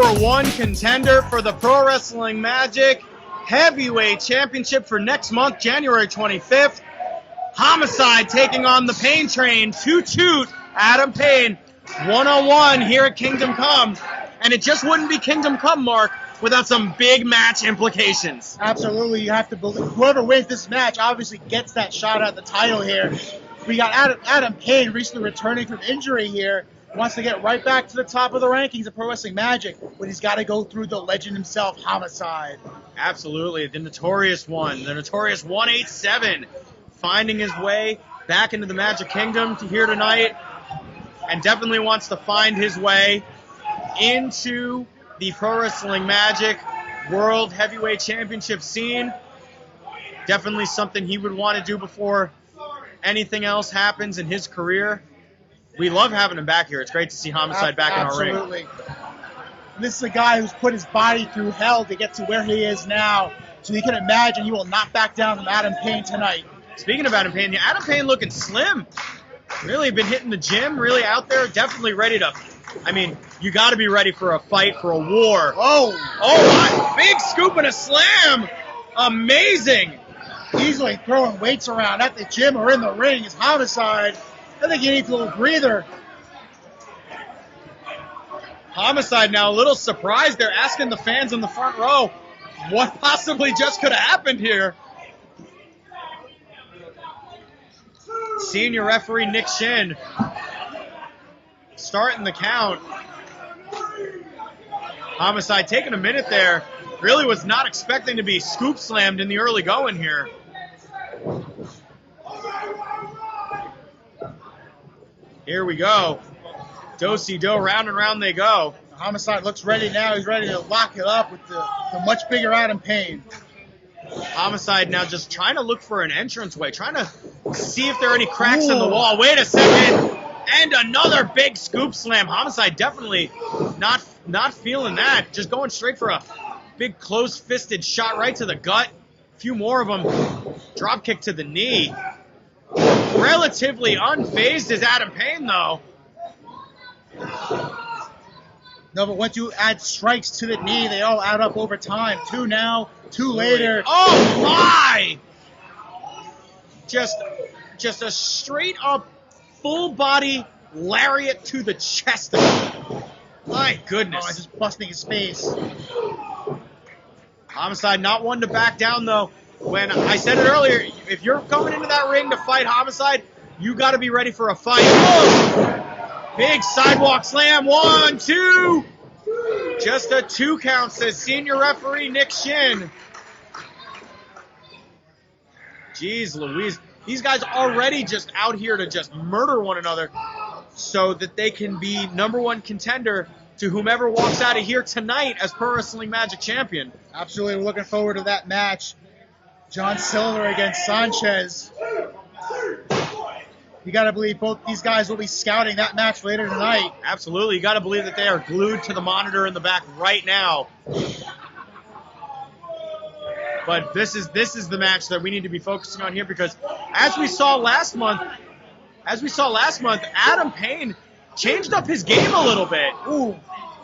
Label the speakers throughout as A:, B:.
A: number one contender for the Pro Wrestling Magic Heavyweight Championship for next month, January 25th. Homicide taking on the Payne Train, Toot Adam Payne, one-on-one here at Kingdom Come. And it just wouldn't be Kingdom Come, Mark, without some big match implications.
B: Absolutely. You have to believe whoever wins this match obviously gets that shot at the title here. We got Adam Payne recently returning from injury here. Wants to get right back to the top of the rankings of Pro Wrestling Magic, but he's got to go through the legend himself, Homicide.
A: Absolutely. The notorious one, the notorious 187, finding his way back into the Magic Kingdom to here tonight, and definitely wants to find his way into the Pro Wrestling Magic World Heavyweight Championship scene. Definitely something he would want to do before anything else happens in his career. We love having him back here. It's great to see Homicide back in our ring.
B: Absolutely. This is a guy who's put his body through hell to get to where he is now. So you can imagine he will not back down from Adam Payne tonight.
A: Speaking of Adam Payne, Adam Payne looking slim. Really been hitting the gym, really out there, definitely ready to... I mean, you got to be ready for a fight, for a war.
B: Oh,
A: my big scoop and a slam. Amazing.
B: Easily throwing weights around at the gym or in the ring is Homicide. I think he needs a little breather.
A: Homicide now a little surprised. They're asking the fans in the front row what possibly just could have happened here. Senior referee Nick Shin starting the count. Homicide taking a minute there. Really was not expecting to be scoop slammed in the early going here. Here we go. Do-si-do, round and round they go.
B: Homicide looks ready now. He's ready to lock it up with the much bigger Adam Payne.
A: Homicide now just trying to look for an entranceway, trying to see if there are any cracks in the wall. Wait a second. And another big scoop slam. Homicide definitely not feeling that. Just going straight for a big close-fisted shot right to the gut. A few more of them. Drop kick to the knee. Relatively unfazed is Adam Payne, though.
B: No, but once you add strikes to the knee, they all add up over time. 2 now, 2 later.
A: Oh, my! Just a straight-up, full-body lariat to the chest. My goodness.
B: Oh, just busting his face.
A: Homicide not one to back down, though. When I said it earlier, if you're going into that ring to fight Homicide, you got to be ready for a fight. Oh! Big sidewalk slam. 1, 2. Just a 2 count, says senior referee Nick Shin. Jeez Louise. These guys already just out here to just murder one another so that they can be number one contender to whomever walks out of here tonight as Pro Wrestling Magic champion.
B: Absolutely. We're looking forward to that match. John Silver against Sanchez. You got to believe both these guys will be scouting that match later tonight.
A: Absolutely. You got to believe that they are glued to the monitor in the back right now. But this is the match that we need to be focusing on here because as we saw last month, Adam Payne changed up his game a little bit.
B: Ooh,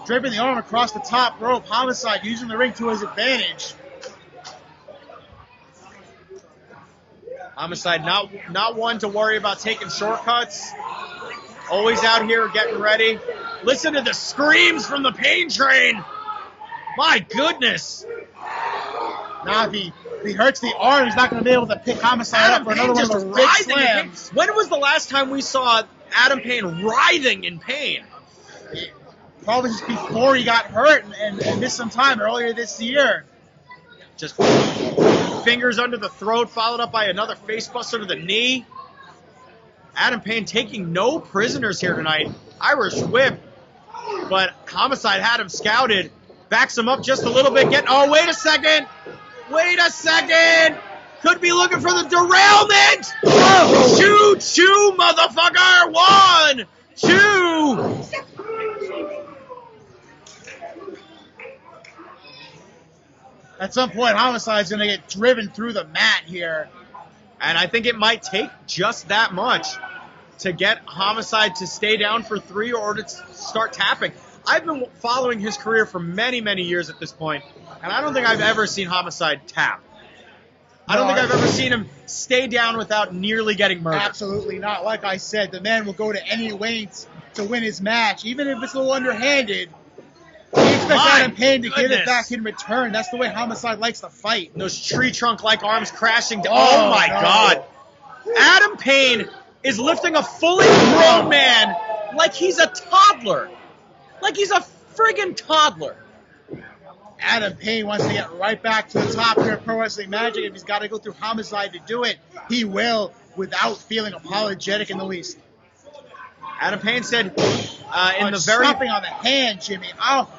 B: draping the arm across the top rope. Homicide using the ring to his advantage.
A: Homicide not one to worry about taking shortcuts. Always out here getting ready. Listen to the screams from the Payne Train. My goodness.
B: Now, if he hurts the arm, he's not going to be able to pick Homicide up for another one of those big slams.
A: When was the last time we saw Adam Payne writhing in pain?
B: Probably just before he got hurt and missed some time earlier this year.
A: Just fingers under the throat, followed up by another facebuster to the knee. Adam Payne taking no prisoners here tonight. Irish whip, but Homicide had him scouted. Backs him up just a little bit. Oh, wait a second. Could be looking for the derailment. Oh. Choo, motherfucker. 1, 2.
B: At some point, Homicide's going to get driven through the mat here.
A: And I think it might take just that much to get Homicide to stay down for 3 or to start tapping. I've been following his career for many, many years at this point, and I don't think I've ever seen Homicide tap. I don't think I've ever seen him stay down without nearly getting murdered.
B: Absolutely not. Like I said, the man will go to any lengths to win his match, even if it's a little underhanded. He expects Adam Payne to give it back in return. That's the way Homicide likes to fight.
A: Those tree trunk-like arms crashing down. Oh, my God. Adam Payne is lifting a fully grown man like he's a toddler. Like he's a friggin' toddler.
B: Adam Payne wants to get right back to the top here of Pro Wrestling Magic. If he's got to go through Homicide to do it, he will without feeling apologetic in the least.
A: Adam Payne said
B: stomping on the hand, Jimmy. Oh.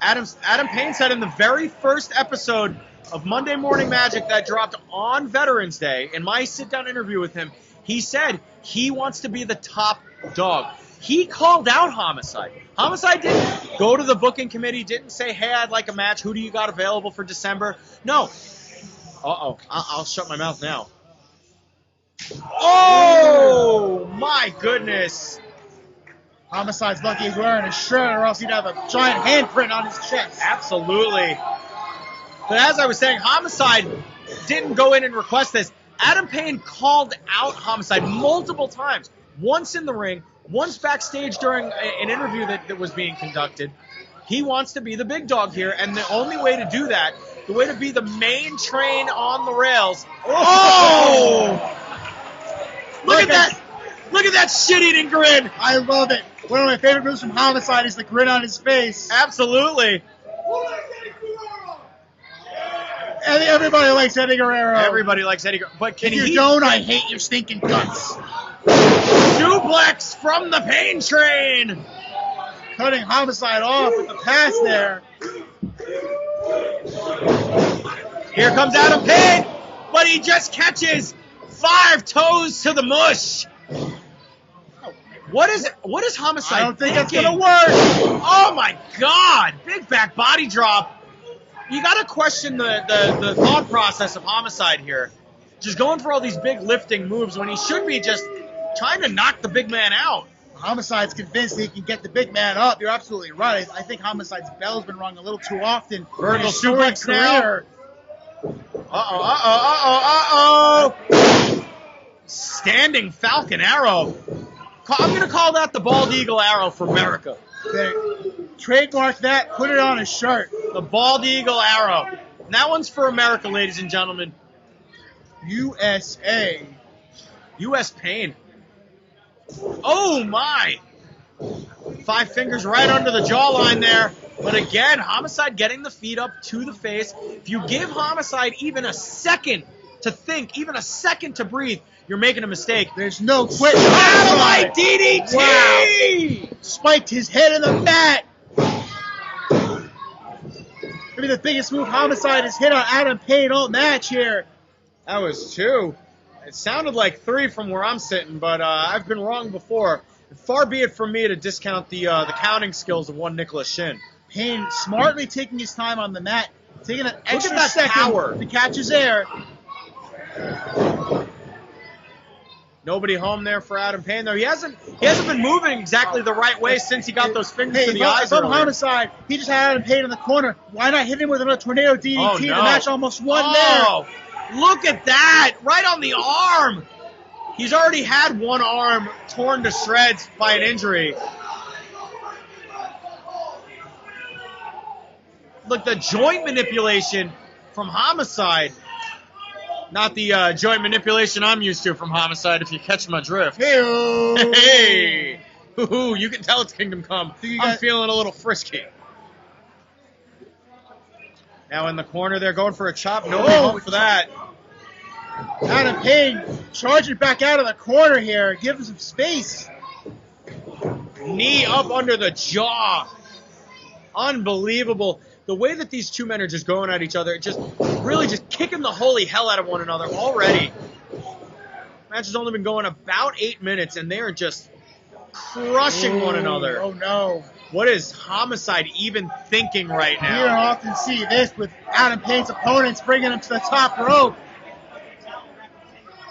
A: Adam Payne said in the very first episode of Monday Morning Magic that dropped on Veterans Day, in my sit-down interview with him, he said he wants to be the top dog. He called out Homicide. Homicide didn't go to the booking committee, didn't say, hey, I'd like a match. Who do you got available for December? No. Uh-oh. I'll shut my mouth now. Oh, my goodness.
B: Homicide's lucky he's wearing a shirt, or else he'd have a giant handprint on his chest.
A: Absolutely. But as I was saying, Homicide didn't go in and request this. Adam Payne called out Homicide multiple times. Once in the ring, once backstage during an interview that was being conducted. He wants to be the big dog here, and the only way to do that, the way to be the main train on the rails. Oh! Look at that! Look at that shit-eating grin!
B: I love it. One of my favorite moves from Homicide is the grin on his face.
A: Absolutely.
B: And everybody likes Eddie Guerrero.
A: Everybody likes Eddie Guerrero. But
B: if you don't, I hate your stinking guts.
A: Suplex from the Pain Train.
B: Cutting Homicide off with the pass there.
A: Here comes Adam Payne, but he just catches 5 toes to the mush. What is Homicide?
B: I don't think that's
A: gonna
B: work.
A: Oh my God! Big back body drop. You gotta question the thought process of Homicide here. Just going for all these big lifting moves when he should be just trying to knock the big man out.
B: Homicide's convinced he can get the big man up. You're absolutely right. I think Homicide's bell's been rung a little too often.
A: Vertical suplex now. Uh-oh. Standing Falcon Arrow. I'm going to call that the Bald Eagle Arrow for America.
B: Trademark that. Put it on a shirt.
A: The Bald Eagle Arrow. And that one's for America, ladies and gentlemen.
B: USA.
A: U.S. Pain. Oh, my. 5 fingers right under the jawline there. But again, Homicide getting the feet up to the face. If you give Homicide even a second to think, even a second to breathe, you're making a mistake.
B: There's no quitting.
A: Satellite DDT!
B: Wow. Spiked his head in the mat. Maybe the biggest move Homicide has hit on Adam Payne all match here.
A: That was 2. It sounded like 3 from where I'm sitting, but I've been wrong before. Far be it from me to discount the counting skills of one Nicholas Shin.
B: Payne smartly taking his time on the mat, taking an extra second
A: power
B: to catch his air.
A: Nobody home there for Adam Payne, though. He hasn't been moving exactly the right way since he got those fingers to the eyes.
B: From Homicide, he just had Adam Payne in the corner. Why not hit him with another tornado DDT?
A: Oh, no.
B: The match almost won there.
A: Look at that! Right on the arm! He's already had one arm torn to shreds by an injury. Look, the joint manipulation from Homicide. Not the joint manipulation I'm used to from Homicide, if you catch my drift. Hey! Ooh, you can tell it's Kingdom Come. I'm feeling a little frisky. Now in the corner, they're going for a chop. Nobody home for that.
B: Adam Payne charging back out of the corner here. Give him some space.
A: Knee up under the jaw. Unbelievable. The way that these two men are just going at each other, just really just kicking the holy hell out of one another already. Match has only been going about 8 minutes, and they are just crushing one another.
B: Oh, no.
A: What is Homicide even thinking right now?
B: You don't often see this with Adam Payne's opponents bringing him to the top rope.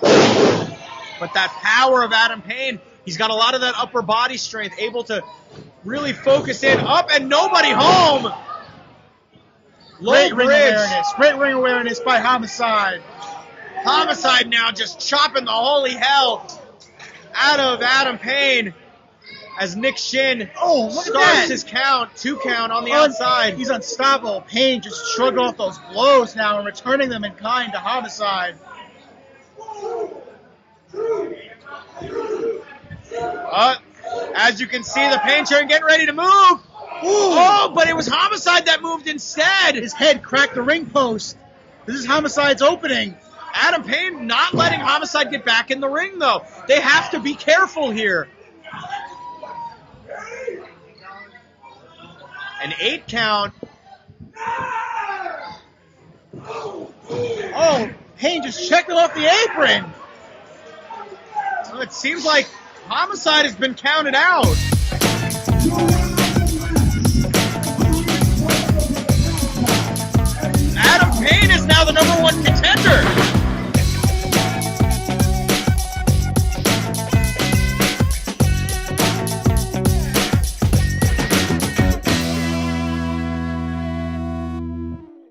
A: But that power of Adam Payne, he's got a lot of that upper body strength, able to really focus in. Up and nobody home. Low
B: Great ring
A: bridge.
B: awareness. Great ring awareness by Homicide.
A: Homicide now just chopping the holy hell out of Adam Payne as Nick Shin
B: Look at
A: starts
B: that.
A: his count, 2 count on the outside.
B: He's unstoppable. Payne just shrugged off those blows now and returning them in kind to Homicide.
A: As you can see, the Payne train getting ready to move. Oh, but it was Homicide that moved instead.
B: His head cracked the ring post. This is Homicide's opening.
A: Adam Payne not letting Homicide get back in the ring, though. They have to be careful here. An 8 count.
B: Oh, Payne just checked him off the apron.
A: So it seems like Homicide has been counted out. Adam Payne is now the #1 contender.